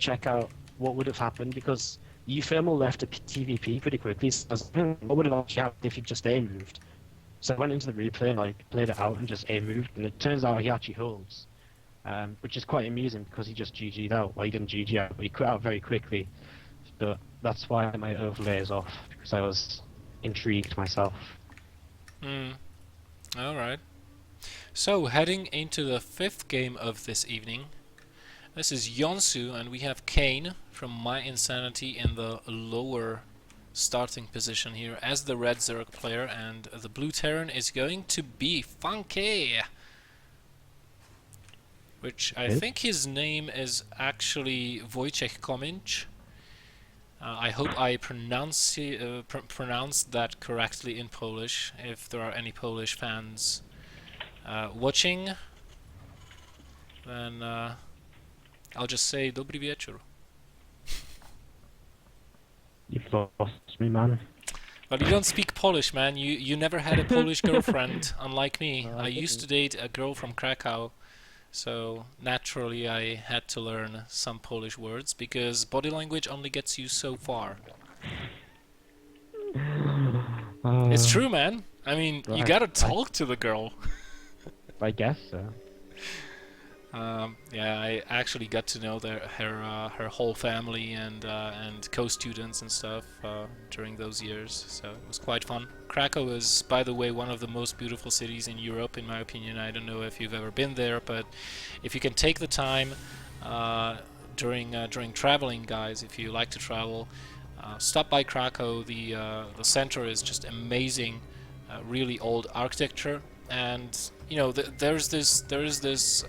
check out what would have happened because Ufilm left a TVP pretty quickly. So I was like, what would have actually happened if he just A moved? So I went into the replay and like played it out and just A moved, and it turns out he actually holds, which is quite amusing because he just GG'd out. Well, he didn't GG out, but he quit out very quickly. But that's why my overlay is off because I was intrigued myself. All right. So heading into the 5th game of this evening. This is Yeonsu, and we have Kane from mYinsanity in the lower starting position here as the red Zerg player, and the blue Terran is going to be funkay, which I think his name is actually Wojciech Kominch. I hope I pronounced that correctly in Polish. If there are any Polish fans watching, then I'll just say dobry wieczór. You've lost me, man. But you don't speak Polish, man. You never had a Polish girlfriend, unlike me. I used to date a girl from Krakow, so naturally I had to learn some Polish words, because body language only gets you so far. It's true, man. I mean, you gotta talk to the girl. I guess so. Yeah, I actually got to know her whole family and co-students and stuff during those years, so it was quite fun. Krakow is, by the way, one of the most beautiful cities in Europe, in my opinion. I don't know if you've ever been there, but if you can take the time during traveling, guys, if you like to travel, stop by Krakow. The center is just amazing, really old architecture. And you know, there is this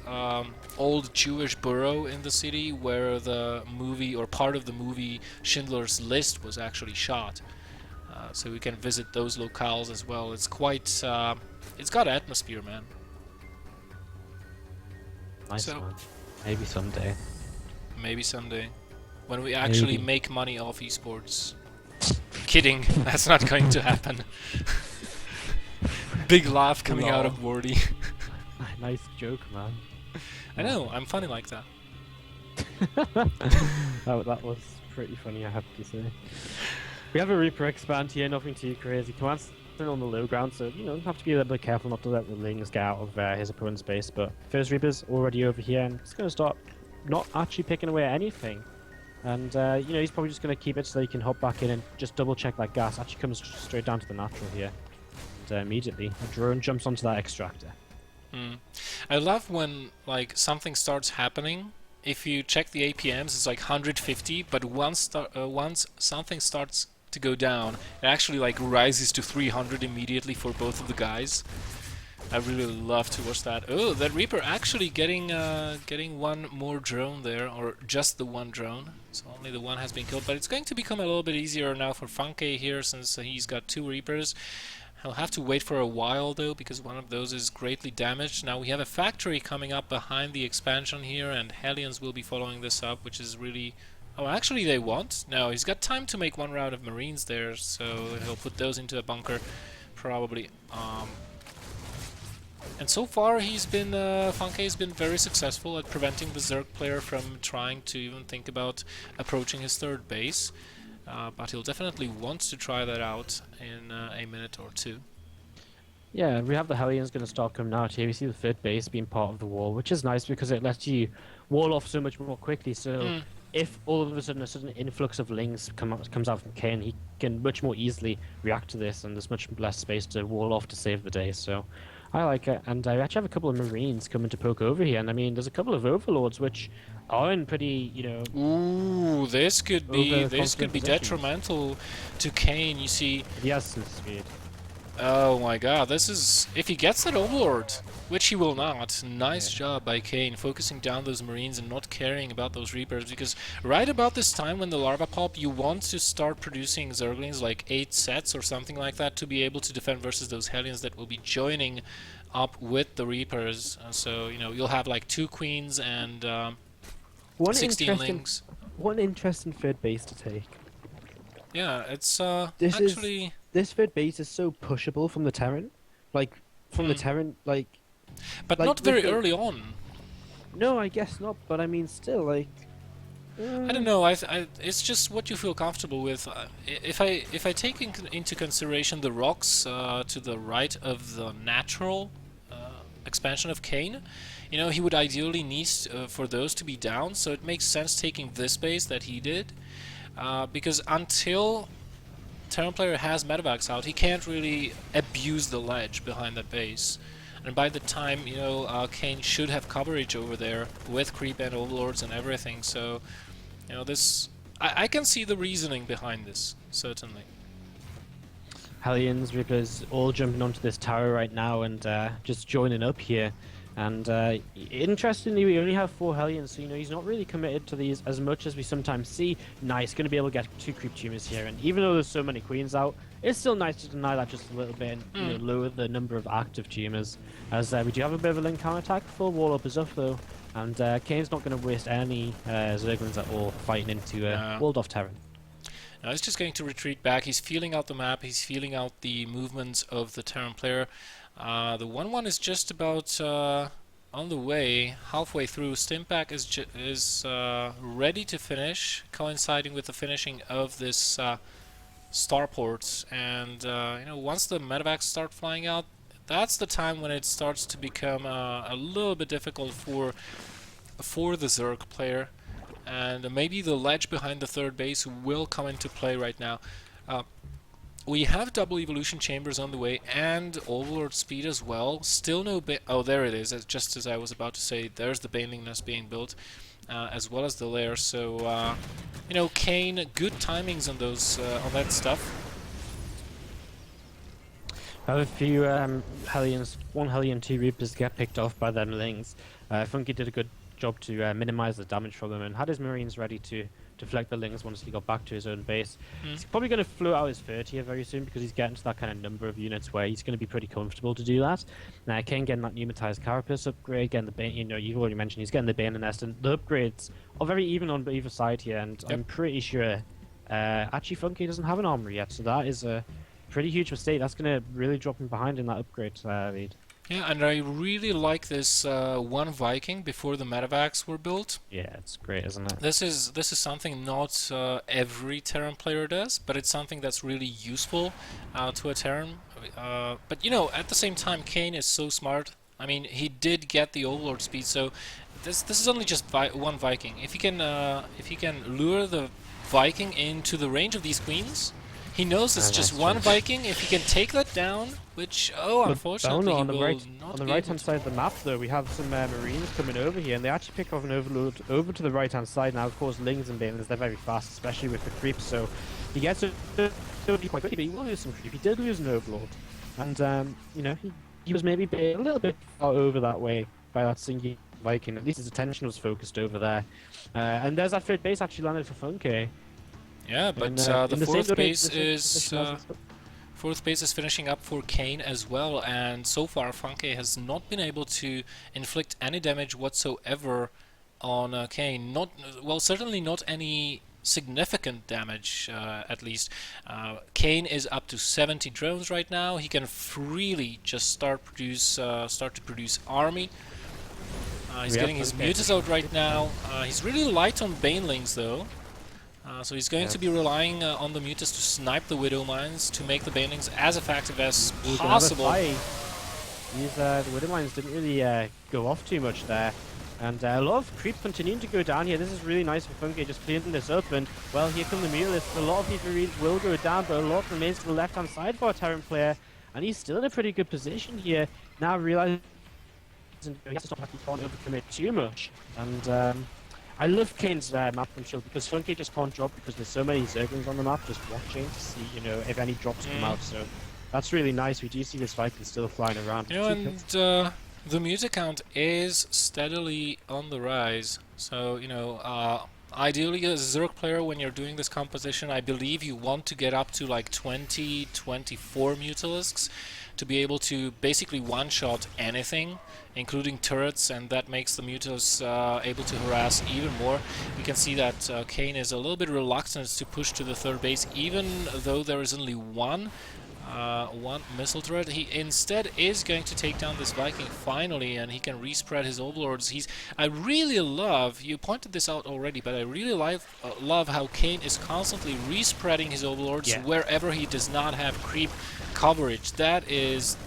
old Jewish borough in the city where the movie, or part of the movie, Schindler's List was actually shot. So we can visit those locales as well. It's quite, it's got atmosphere, man. Nice one. Maybe someday. Maybe someday, when we actually make money off esports. Kidding, that's not going to happen. Big laugh coming out of Wardy. Nice joke, man. I know, I'm funny like that. That was pretty funny, I have to say. We have a Reaper expand here, nothing too crazy. Command's still on the low ground, so you know, have to be a little bit careful not to let the Lings get out of his opponent's base. But first Reaper's already over here, and he's going to start not actually picking away at anything. And you know, he's probably just going to keep it so he can hop back in and just double check that gas. Actually comes straight down to the natural here. Immediately a drone jumps onto that extractor. I love when like something starts happening. If you check the APMs, it's like 150, but once something starts to go down, it actually like rises to 300 immediately for both of the guys. I really love to watch that. Oh, that Reaper actually getting one more drone there, or just the one drone. So only the one has been killed, but it's going to become a little bit easier now for funkay here, since he's got 2 Reapers. He'll have to wait for a while though, because one of those is greatly damaged. Now we have a factory coming up behind the expansion here, and Hellions will be following this up, which is really... Oh, actually they won't. No, he's got time to make 1 round of Marines there, so he'll put those into a bunker, probably. And so far he's been, funkay's been very successful at preventing the Zerg player from trying to even think about approaching his 3rd base. But he'll definitely want to try that out in a minute or 2. Yeah, we have the Hellions going to start coming out here. We see the 3rd base being part of the wall, which is nice because it lets you wall off so much more quickly. So if all of a sudden influx of Lings comes out from Kane, he can much more easily react to this, and there's much less space to wall off to save the day. So I like it, and I actually have a couple of Marines coming to poke over here, and I mean, there's a couple of Overlords which are in pretty, you know... Ooh, this could be detrimental to Kane, you see. He has some speed. Oh my god, this is... If he gets that Overlord, which he will not, nice job by Kane, focusing down those Marines and not caring about those Reapers, because right about this time when the larva pop, you want to start producing Zerglings, like 8 sets or something like that, to be able to defend versus those Hellions that will be joining up with the Reapers. So, you know, you'll have like 2 Queens and 16 Lings. One interesting 3rd base to take. Yeah, it's This 3rd base is so pushable from the Terran. Like, from the Terran, like... But like, not very early on. No, I guess not, but I mean, still, like... I don't know. It's just what you feel comfortable with. If I take into consideration the rocks to the right of the natural expansion of Kane, you know, he would ideally need for those to be down. So it makes sense taking this base that he did, because until Terran player has medevacs out, he can't really abuse the ledge behind that base. And by the time, you know, Kane should have coverage over there with creep and overlords and everything. So, you know, this I can see the reasoning behind this, certainly. Hellions, Reapers, all jumping onto this tower right now and just joining up here. And interestingly, we only have 4 Hellions, so you know he's not really committed to these as much as we sometimes see. Nice, going to be able to get 2 creep tumors here, and even though there's so many queens out, it's still nice to deny that just a little bit and you know, lower the number of active tumors. As we do have a bit of a link counterattack. Full wall up is up though, and Kane's not going to waste any Zerglings at all fighting into walled off Terran. Now he's just going to retreat back. He's feeling out the map. He's feeling out the movements of the Terran player. The 1-1 is just about on the way, halfway through. Stimpack is ready to finish, coinciding with the finishing of this starport. And you know, once the medevacs start flying out, that's the time when it starts to become a little bit difficult for the Zerg player. And maybe the ledge behind the third base will come into play right now. We have double evolution chambers on the way and overlord speed as well. Still no oh, there it is. Just as I was about to say, there's the baneling nest being built, as well as the lair. So you know, Kane, good timings on those on that stuff. I have a few Hellions, 1 Hellion, 2 Reapers get picked off by them Lings. Funky did a good job to minimize the damage from them and had his Marines ready to deflect the Lings once he got back to his own base. He's probably going to float out his 30 here very soon because he's getting to that kind of number of units where he's going to be pretty comfortable to do that. Now, Kane getting that pneumatized carapace upgrade, getting the Bane, you know, you've already mentioned he's getting the Bane and Nest, and the upgrades are very even on either side here, and I'm pretty sure actually Funky doesn't have an armory yet, so that is a pretty huge mistake. That's going to really drop him behind in that upgrade lead. Yeah, and I really like this 1 Viking before the medevacs were built. Yeah, it's great, isn't it? This is something not every Terran player does, but it's something that's really useful to a Terran. But you know, at the same time, Kane is so smart. I mean, he did get the overlord speed, so this is only just 1 Viking. If he can lure the Viking into the range of these queens, he knows it's just 1 Viking. If he can take that down, which, unfortunately, on he the will right, not on the be right-hand side of the map, though, we have some Marines coming over here, and they actually pick off an overload over to the right-hand side. Now, of course, Lings and Banelings, they're very fast, especially with the creeps, so he gets it quite quickly, but he will lose some creep. He did lose an overlord, and, you know, he was maybe a little bit far over that way by that single Viking. At least his attention was focused over there. And there's that third base actually landed for Funkay. Yeah, but the fourth base is finishing up for Kane as well, and so far Funkay has not been able to inflict any damage whatsoever on Kane. Certainly not any significant damage, at least. Kane is up to 70 drones right now. He can freely just start to produce army. He's getting his mutas out right now. He's really light on banelings though. So he's going to be relying on the mutas to snipe the Widow Mines to make the banelings as effective as possible. The Widow Mines didn't really go off too much there. And a lot of creep continuing to go down here. This is really nice for Funky, just cleaning this up. And, well, here come the Mutalists. A lot of these Marines will go down, but a lot remains to the left-hand side for a Terran player. And he's still in a pretty good position here. Now realizing he has to stop he can't overcommit too much. And I love Kane's map control because Funky just can't drop because there's so many Zerglings on the map just watching to see, you know, if any drops come out. So that's really nice. We do see this Viking still flying around. You know, and the muta count is steadily on the rise. So, you know, ideally as a Zerg player, when you're doing this composition, I believe you want to get up to like 20, 24 Mutalisks to be able to basically one-shot anything, including turrets, and that makes the Mutas able to harass even more. We can see that Kane is a little bit reluctant to push to the third base, even though there is only 1. one missile turret. He instead is going to take down this Viking finally, and he can respread his overlords. I really love, you pointed this out already, but I really love how Kane is constantly respreading his overlords wherever he does not have creep coverage. That is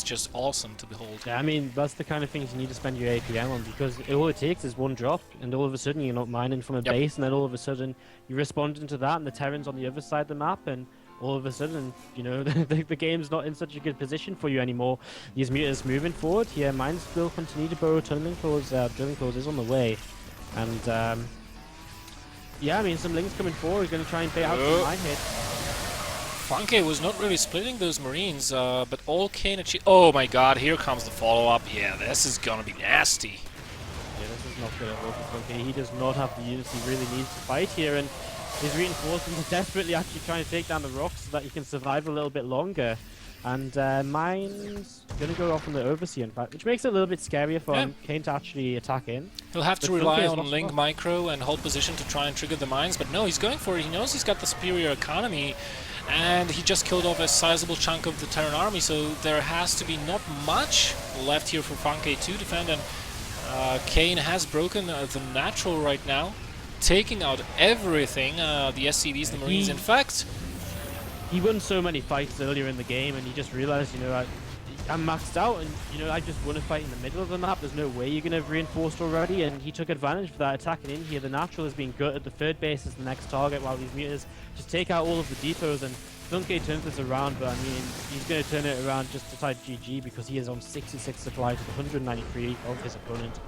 just awesome to behold. Yeah, I mean, that's the kind of things you need to spend your APM on, because all it takes is one drop, and all of a sudden you're not mining from a base, and then all of a sudden you're responding to that, and the Terran's on the other side of the map, and all of a sudden, you know, the game's not in such a good position for you anymore. These meters moving forward here, mines will continue to burrow tunneling claws, drilling claws is on the way, and yeah, I mean, some links coming forward, he's going to try and bait out some mine hits. funkay was not really splitting those marines, but all Kane achieved. Oh my god, here comes the follow-up. Yeah, this is gonna be nasty. Yeah, this is not good at all for funkay. He does not have the units he really needs to fight here, and his reinforcements are desperately actually trying to take down the rocks so that he can survive a little bit longer. And mine's going to go off on the Overseer, in fact, which makes it a little bit scarier for Kane to actually attack in. He'll have to rely on Link Micro and hold position to try and trigger the mines, but no, he's going for it. He knows he's got the superior economy, and he just killed off a sizable chunk of the Terran army, so there has to be not much left here for funkay to defend, and Kane has broken the natural right now, taking out everything, the SCVs, the Marines. In fact, he won so many fights earlier in the game, and he just realized, you know, I'm maxed out, and you know, I just won a fight in the middle of the map. There's no way you're going to have reinforced already, and he took advantage of that, attacking in here. The natural is being gutted. The third base is the next target, while these meters just take out all of the depots, and funkay turns this around, but I mean, he's going to turn it around just to type GG, because he is on 66 supply to the 193 of his opponent.